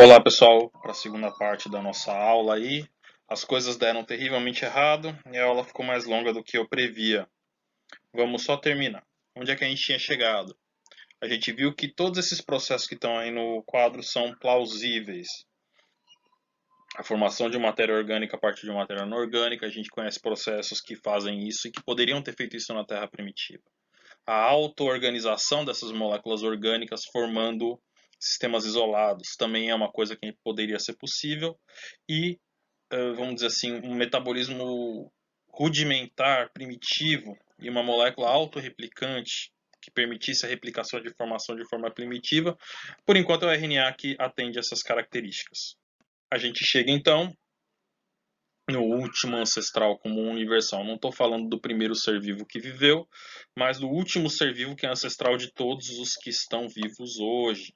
Olá pessoal, para a segunda parte da nossa aula aí. As coisas deram terrivelmente errado e a aula ficou mais longa do que eu previa. Vamos só terminar. Onde é que a gente tinha chegado? A gente viu que todos esses processos que estão aí no quadro são plausíveis. A formação de matéria orgânica a partir de matéria anorgânica, a gente conhece processos que fazem isso e que poderiam ter feito isso na Terra primitiva. A auto-organização dessas moléculas orgânicas formando sistemas isolados também é uma coisa que poderia ser possível e, vamos dizer assim, um metabolismo rudimentar, primitivo e uma molécula autorreplicante que permitisse a replicação de informação de forma primitiva, por enquanto é o RNA que atende essas características. A gente chega então no último ancestral comum universal. Não estou falando do primeiro ser vivo que viveu, mas do último ser vivo que é ancestral de todos os que estão vivos hoje.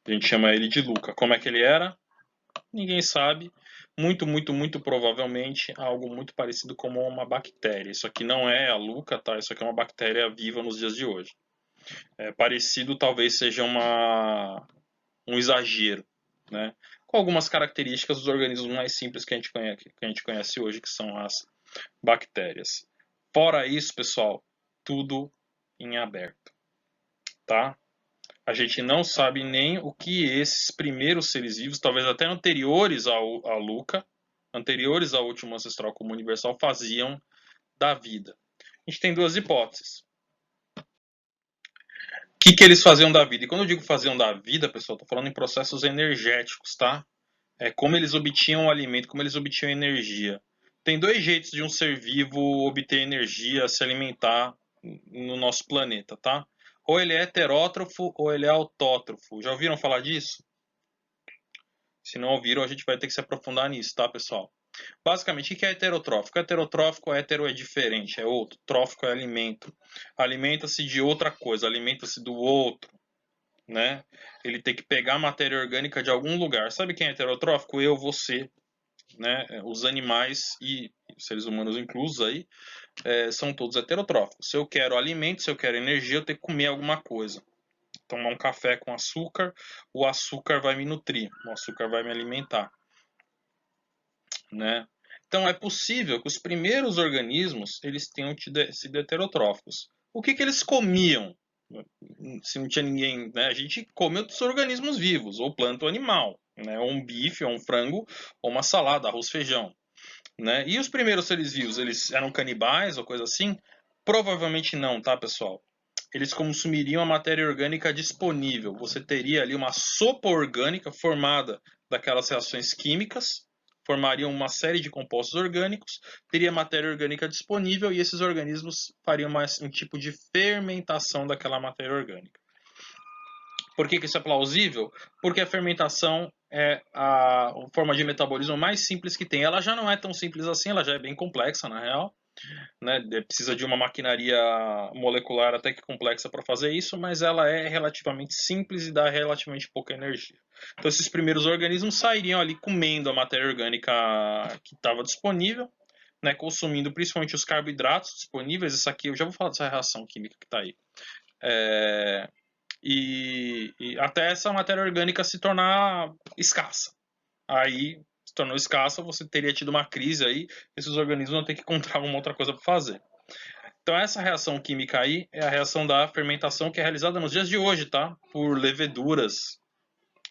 A gente chama ele de Luca. Como é que ele era? Ninguém sabe. Muito provavelmente algo muito parecido com uma bactéria. Isso aqui não é a Luca, tá? Isso aqui é uma bactéria viva nos dias de hoje. Parecido talvez seja um exagero, né? Com algumas características dos organismos mais simples que a gente conhece hoje, que são as bactérias. Fora isso, pessoal, tudo em aberto, tá? A gente não sabe nem o que esses primeiros seres vivos, talvez até anteriores à Luca, anteriores ao último ancestral comum universal, faziam da vida. A gente tem duas hipóteses. O que eles faziam da vida? E quando eu digo faziam da vida, pessoal, estou falando em processos energéticos, tá? É como eles obtinham o alimento, como eles obtinham energia. Tem dois jeitos de um ser vivo obter energia, se alimentar no nosso planeta, tá? Ou ele é heterótrofo ou ele é autótrofo. Já ouviram falar disso? Se não ouviram, a gente vai ter que se aprofundar nisso, tá, pessoal? Basicamente, o que é heterotrófico? Heterótrofo, hétero é diferente, é outro. Trófico é alimento. Alimenta-se de outra coisa, alimenta-se do outro, né? Ele tem que pegar matéria orgânica de algum lugar. Sabe quem é heterotrófico? Eu, você, né? Os animais e seres humanos inclusos aí, são todos heterotróficos. Se eu quero alimento, se eu quero energia, eu tenho que comer alguma coisa. Tomar um café com açúcar, o açúcar vai me nutrir, o açúcar vai me alimentar, né? Então é possível que os primeiros organismos eles tenham sido heterotróficos. O que eles comiam? Se não tinha ninguém, né? A gente come outros organismos vivos, ou planta ou animal, né? Ou um bife, ou um frango, ou uma salada, arroz, feijão, né? E os primeiros seres vivos, eles eram canibais ou coisa assim? Provavelmente não, tá, pessoal? Eles consumiriam a matéria orgânica disponível. Você teria ali uma sopa orgânica formada daquelas reações químicas, formariam uma série de compostos orgânicos, teria matéria orgânica disponível e esses organismos fariam um tipo de fermentação daquela matéria orgânica. Por que isso é plausível? Porque a fermentação é a forma de metabolismo mais simples que tem. Ela já não é tão simples assim, ela já é bem complexa na real, né? Precisa de uma maquinaria molecular até que complexa para fazer isso, mas ela é relativamente simples e dá relativamente pouca energia. Então esses primeiros organismos sairiam ali comendo a matéria orgânica que estava disponível, né? Consumindo principalmente os carboidratos disponíveis. Isso aqui eu já vou falar dessa reação química que está aí. E até essa matéria orgânica se tornar escassa. Aí, se tornou escassa, você teria tido uma crise aí, esses organismos vão ter que encontrar alguma outra coisa para fazer. Então essa reação química aí é a reação da fermentação que é realizada nos dias de hoje, tá? Por leveduras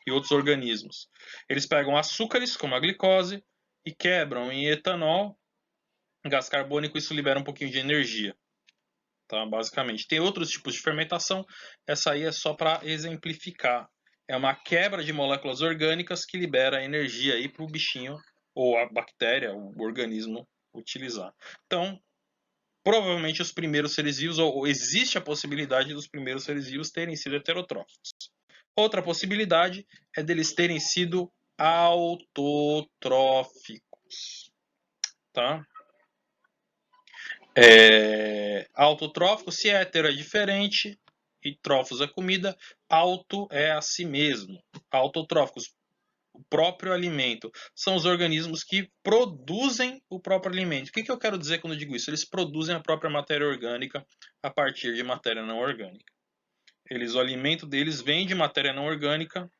e outros organismos. Eles pegam açúcares, como a glicose, e quebram em etanol, gás carbônico, e isso libera um pouquinho de energia. Tá? Basicamente. Tem outros tipos de fermentação, essa aí é só para exemplificar. É uma quebra de moléculas orgânicas que libera energia aí para o bichinho, ou a bactéria, o organismo, utilizar. Então, provavelmente os primeiros seres vivos, ou existe a possibilidade dos primeiros seres vivos terem sido heterotróficos. Outra possibilidade é deles terem sido autotróficos. Tá? Autotrófico, se hétero é diferente e trófos é comida, auto é a si mesmo. Autotróficos, o próprio alimento. São os organismos que produzem o próprio alimento. O que eu quero dizer quando eu digo isso? Eles produzem a própria matéria orgânica a partir de matéria não orgânica. O alimento deles vem de matéria não orgânica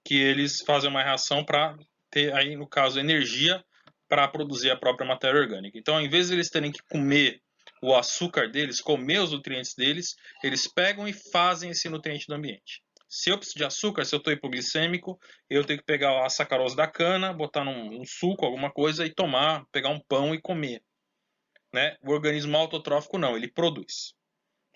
que eles fazem uma reação para ter, aí no caso, energia para produzir a própria matéria orgânica. Então, ao invés de eles terem que comer o açúcar deles, comer os nutrientes deles, eles pegam e fazem esse nutriente do ambiente. Se eu preciso de açúcar, se eu estou hipoglicêmico, eu tenho que pegar a sacarose da cana, botar num suco, alguma coisa, e tomar, pegar um pão e comer. Né? O organismo autotrófico não, ele produz.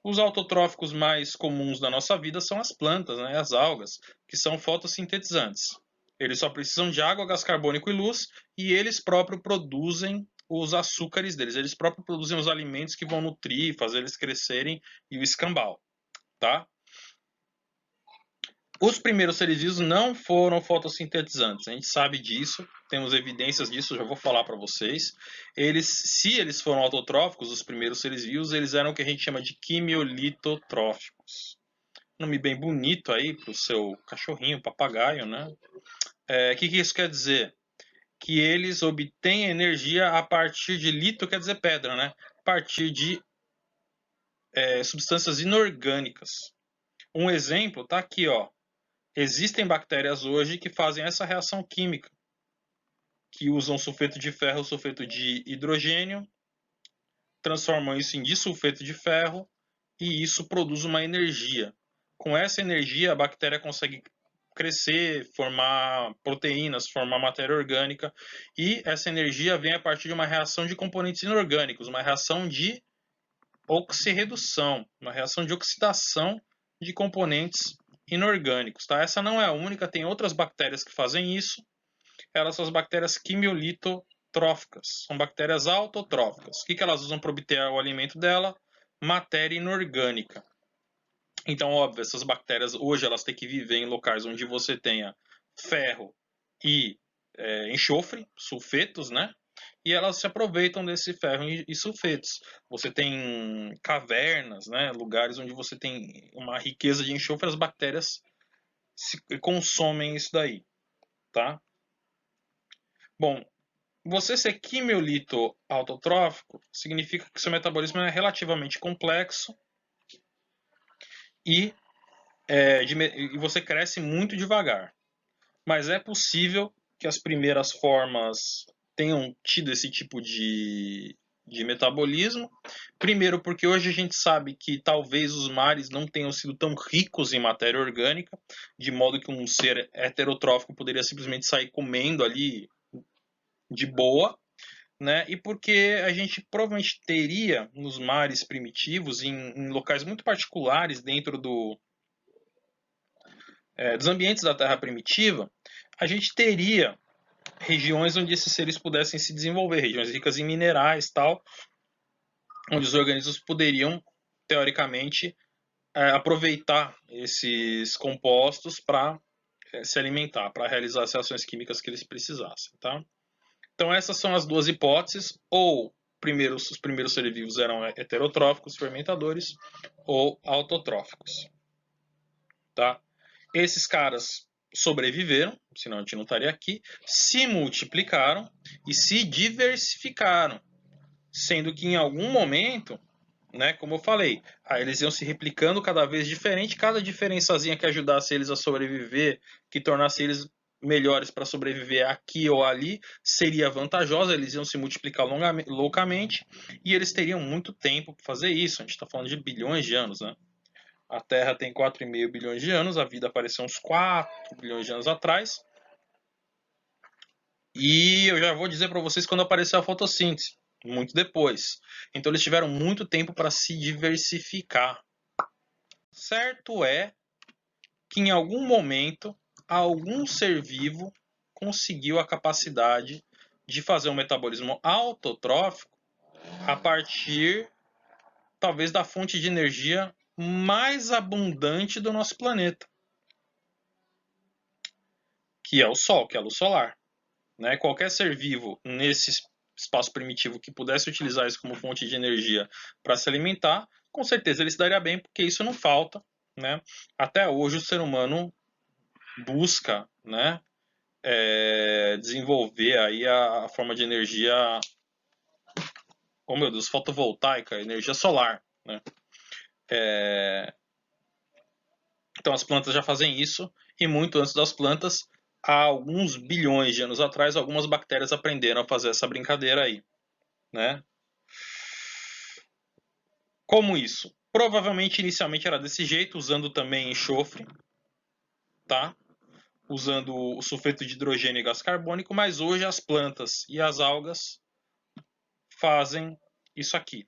Os autotróficos mais comuns da nossa vida são as plantas, né? As algas, que são fotossintetizantes. Eles só precisam de água, gás carbônico e luz, e eles próprios produzem os açúcares deles. Eles próprios produzem os alimentos que vão nutrir, fazer eles crescerem e o escambau, tá? Os primeiros seres vivos não foram fotossintetizantes, a gente sabe disso, temos evidências disso, já vou falar para vocês. Se eles foram autotróficos, os primeiros seres vivos, eles eram o que a gente chama de quimiolitotróficos. Nome bem bonito aí para o seu cachorrinho, papagaio, né? O que isso quer dizer? Que eles obtêm energia a partir de lito, quer dizer pedra, né? A partir de substâncias inorgânicas. Um exemplo está aqui, ó. Existem bactérias hoje que fazem essa reação química, que usam sulfeto de ferro ou sulfeto de hidrogênio, transformam isso em disulfeto de ferro e isso produz uma energia. Com essa energia, a bactéria consegue crescer, formar proteínas, formar matéria orgânica, e essa energia vem a partir de uma reação de componentes inorgânicos, uma reação de oxirredução, uma reação de oxidação de componentes inorgânicos. Tá? Essa não é a única, tem outras bactérias que fazem isso. Elas são as bactérias quimiolitotróficas, são bactérias autotróficas. O que elas usam para obter o alimento dela? Matéria inorgânica. Então, óbvio, essas bactérias hoje elas têm que viver em locais onde você tenha ferro e enxofre, sulfetos, né? E elas se aproveitam desse ferro e sulfetos. Você tem cavernas, né? Lugares onde você tem uma riqueza de enxofre, as bactérias consomem isso daí, tá? Bom, você ser quimiolito autotrófico significa que seu metabolismo é relativamente complexo e você cresce muito devagar. Mas é possível que as primeiras formas tenham tido esse tipo de metabolismo. Primeiro, porque hoje a gente sabe que talvez os mares não tenham sido tão ricos em matéria orgânica, de modo que um ser heterotrófico poderia simplesmente sair comendo ali de boa. Né? E porque a gente provavelmente teria nos mares primitivos, em locais muito particulares dentro dos ambientes da Terra primitiva, a gente teria regiões onde esses seres pudessem se desenvolver, regiões ricas em minerais, tal, onde os organismos poderiam, teoricamente, aproveitar esses compostos para se alimentar, para realizar as reações químicas que eles precisassem. Tá? Então essas são as duas hipóteses, ou os primeiros seres vivos eram heterotróficos, fermentadores, ou autotróficos. Tá? Esses caras sobreviveram, senão a gente não estaria aqui, se multiplicaram e se diversificaram, sendo que em algum momento, né, como eu falei, eles iam se replicando cada vez diferente, cada diferençazinha que ajudasse eles a sobreviver, que tornasse eles melhores para sobreviver aqui ou ali, seria vantajosa, eles iam se multiplicar loucamente e eles teriam muito tempo para fazer isso. A gente está falando de bilhões de anos, né? A Terra tem 4,5 bilhões de anos, a vida apareceu uns 4 bilhões de anos atrás. E eu já vou dizer para vocês quando apareceu a fotossíntese, muito depois. Então eles tiveram muito tempo para se diversificar. Certo é que em algum momento algum ser vivo conseguiu a capacidade de fazer um metabolismo autotrófico a partir talvez da fonte de energia mais abundante do nosso planeta, que é o Sol, que é a luz solar. Né? Qualquer ser vivo nesse espaço primitivo que pudesse utilizar isso como fonte de energia para se alimentar, com certeza ele se daria bem, porque isso não falta. Né? Até hoje o ser humano busca, né, desenvolver aí a forma de energia, oh meu Deus, fotovoltaica, energia solar. Né? Então as plantas já fazem isso, e muito antes das plantas, há alguns bilhões de anos atrás, algumas bactérias aprenderam a fazer essa brincadeira aí, né? Como isso? Provavelmente inicialmente era desse jeito, usando também enxofre, tá? Usando o sulfeto de hidrogênio e gás carbônico, mas hoje as plantas e as algas fazem isso aqui,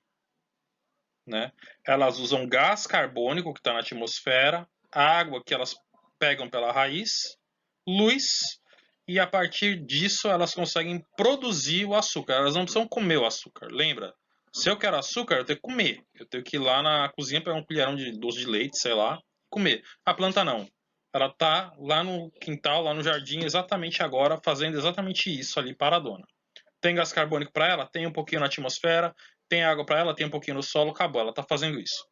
né? Elas usam gás carbônico que está na atmosfera, água que elas pegam pela raiz, luz, e a partir disso elas conseguem produzir o açúcar. Elas não precisam comer o açúcar, lembra? Se eu quero açúcar, eu tenho que comer. Eu tenho que ir lá na cozinha pegar um colherão de doce de leite, sei lá, comer. A planta não. Ela tá lá no quintal, lá no jardim, exatamente agora, fazendo exatamente isso ali, paradona. Tem gás carbônico para ela? Tem um pouquinho na atmosfera. Tem água para ela? Tem um pouquinho no solo. Acabou, ela está fazendo isso.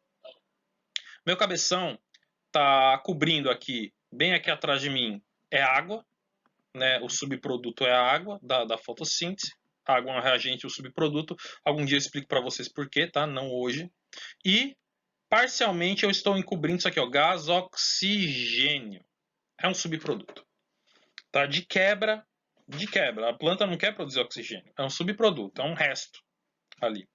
Meu cabeção está cobrindo aqui, bem aqui atrás de mim, é água. Né? O subproduto é a água da fotossíntese. A água é um reagente, o subproduto. Algum dia eu explico para vocês por quê, tá? Não hoje. E, parcialmente, eu estou encobrindo isso aqui, ó, gás oxigênio. É um subproduto. Tá? De quebra, a planta não quer produzir oxigênio. É um subproduto, é um resto ali.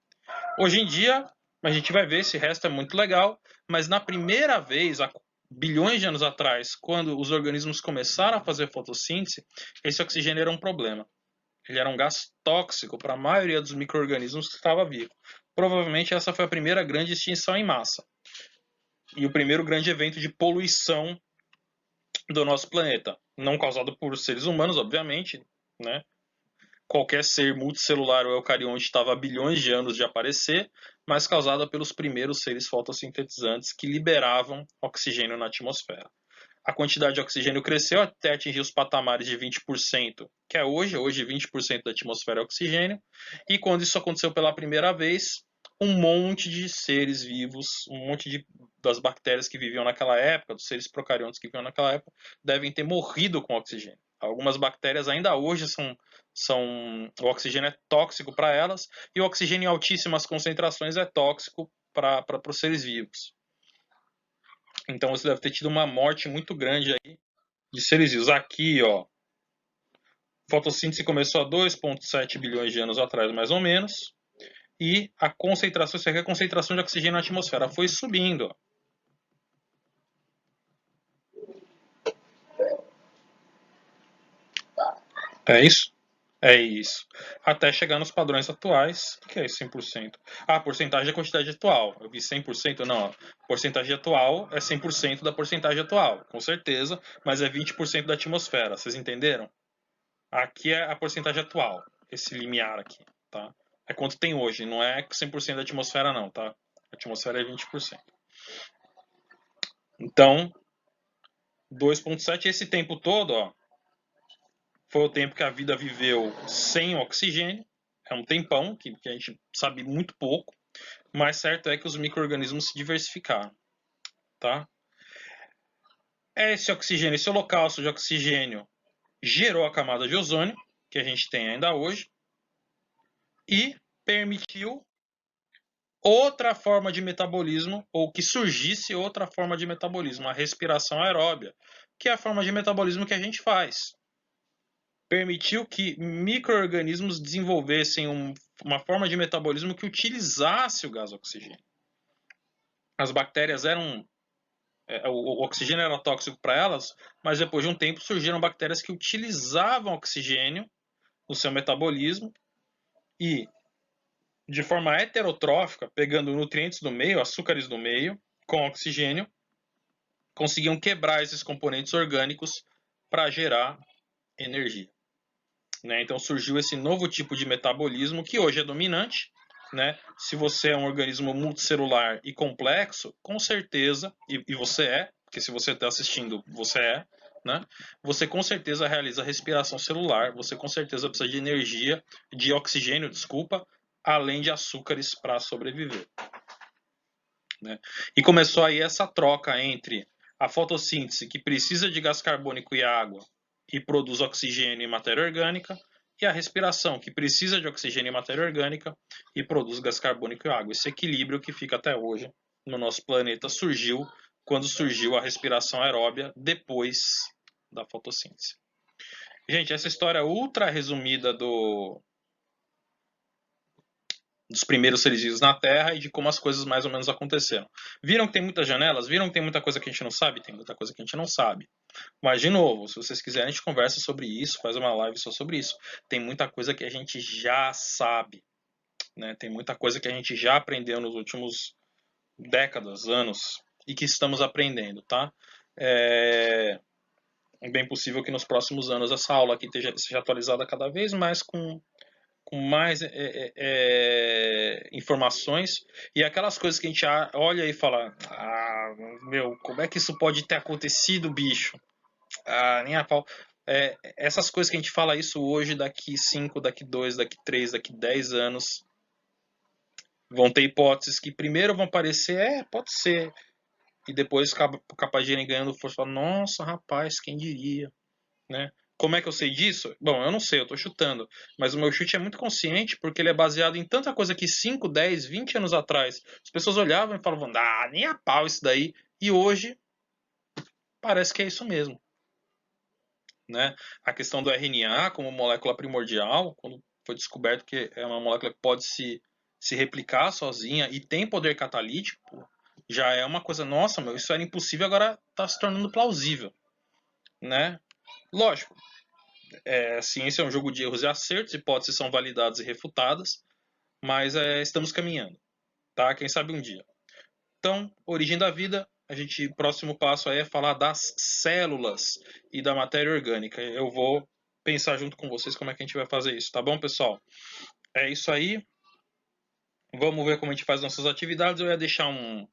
Hoje em dia, a gente vai ver, esse resto é muito legal, mas na primeira vez, há bilhões de anos atrás, quando os organismos começaram a fazer fotossíntese, esse oxigênio era um problema. Ele era um gás tóxico para a maioria dos micro-organismos que estava vivo. Provavelmente essa foi a primeira grande extinção em massa. E o primeiro grande evento de poluição do nosso planeta. Não causado por seres humanos, obviamente, né? Qualquer ser multicelular ou eucarionte estava há bilhões de anos de aparecer, mas causada pelos primeiros seres fotossintetizantes que liberavam oxigênio na atmosfera. A quantidade de oxigênio cresceu até atingir os patamares de 20%, que é hoje 20% da atmosfera é oxigênio, e quando isso aconteceu pela primeira vez, um monte de seres vivos, das bactérias que viviam naquela época, dos seres procariontes que viviam naquela época, devem ter morrido com oxigênio. Algumas bactérias ainda hoje o oxigênio é tóxico para elas, e o oxigênio em altíssimas concentrações é tóxico para os seres vivos. Então você deve ter tido uma morte muito grande aí de seres vivos. Aqui, ó, fotossíntese começou há 2,7 bilhões de anos atrás, mais ou menos, e a concentração, isso aqui é a concentração de oxigênio na atmosfera, foi subindo, ó. É isso? É isso. Até chegar nos padrões atuais. O que é isso, 100%? Ah, porcentagem é quantidade atual. Eu vi 100%, não. Ó. Porcentagem atual é 100% da porcentagem atual, com certeza, mas é 20% da atmosfera. Vocês entenderam? Aqui é a porcentagem atual, esse limiar aqui, tá? É quanto tem hoje, não é 100% da atmosfera não, tá? A atmosfera é 20%. Então, 2,7, esse tempo todo, ó, foi o tempo que a vida viveu sem oxigênio. É um tempão que a gente sabe muito pouco, mas certo é que os micro-organismos se diversificaram, tá? Esse oxigênio, esse holocausto de oxigênio gerou a camada de ozônio, que a gente tem ainda hoje, e permitiu outra forma de metabolismo, ou que surgisse outra forma de metabolismo, a respiração aeróbia, que é a forma de metabolismo que a gente faz. Permitiu que micro-organismos desenvolvessem uma forma de metabolismo que utilizasse o gás oxigênio. As bactérias eram. O oxigênio era tóxico para elas, mas depois de um tempo surgiram bactérias que utilizavam oxigênio no seu metabolismo e, de forma heterotrófica, pegando nutrientes do meio, açúcares do meio, com oxigênio, conseguiam quebrar esses componentes orgânicos para gerar energia. Né? Então surgiu esse novo tipo de metabolismo que hoje é dominante. Né? Se você é um organismo multicelular e complexo, com certeza, e você é, porque se você está assistindo, você é, né? Você com certeza realiza respiração celular, você com certeza precisa de energia, de oxigênio, desculpa, além de açúcares para sobreviver. Né? E começou aí essa troca entre a fotossíntese, que precisa de gás carbônico e água e produz oxigênio e matéria orgânica, e a respiração, que precisa de oxigênio e matéria orgânica e produz gás carbônico e água. Esse equilíbrio que fica até hoje no nosso planeta surgiu quando surgiu a respiração aeróbia depois da fotossíntese. Gente, essa história ultra resumida dos primeiros seres vivos na Terra e de como as coisas mais ou menos aconteceram. Viram que tem muitas janelas? Viram que tem muita coisa que a gente não sabe? Tem muita coisa que a gente não sabe. Mas, de novo, se vocês quiserem, a gente conversa sobre isso, faz uma live só sobre isso. Tem muita coisa que a gente já sabe, né? Tem muita coisa que a gente já aprendeu nos últimos décadas, anos, e que estamos aprendendo, tá? É bem possível que nos próximos anos essa aula aqui seja atualizada cada vez mais com mais informações, e aquelas coisas que a gente olha e fala, ah, meu, como é que isso pode ter acontecido, bicho? Ah, nem a pau. Essas coisas que a gente fala isso hoje, daqui 5, daqui 2, daqui 3, daqui 10 anos, vão ter hipóteses que primeiro vão parecer, pode ser, e depois capaz de irem ganhando força, fala, nossa, rapaz, quem diria, né? Como é que eu sei disso? Bom, eu não sei, eu tô chutando. Mas o meu chute é muito consciente porque ele é baseado em tanta coisa que 5, 10, 20 anos atrás as pessoas olhavam e falavam, ah, nem a pau isso daí. E hoje parece que é isso mesmo. Né? A questão do RNA como molécula primordial, quando foi descoberto que é uma molécula que pode se replicar sozinha e tem poder catalítico, já é uma coisa, nossa, meu, isso era impossível, agora está se tornando plausível. Né? Lógico, a ciência é um jogo de erros e acertos, hipóteses são validadas e refutadas, mas estamos caminhando, tá? Quem sabe um dia. Então, origem da vida, próximo passo aí é falar das células e da matéria orgânica. Eu vou pensar junto com vocês como é que a gente vai fazer isso, tá bom, pessoal? É isso aí. Vamos ver como a gente faz nossas atividades. Eu ia deixar um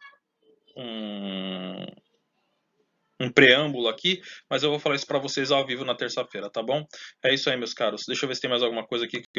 preâmbulo aqui, mas eu vou falar isso para vocês ao vivo na terça-feira, tá bom? É isso aí, meus caros. Deixa eu ver se tem mais alguma coisa aqui que eu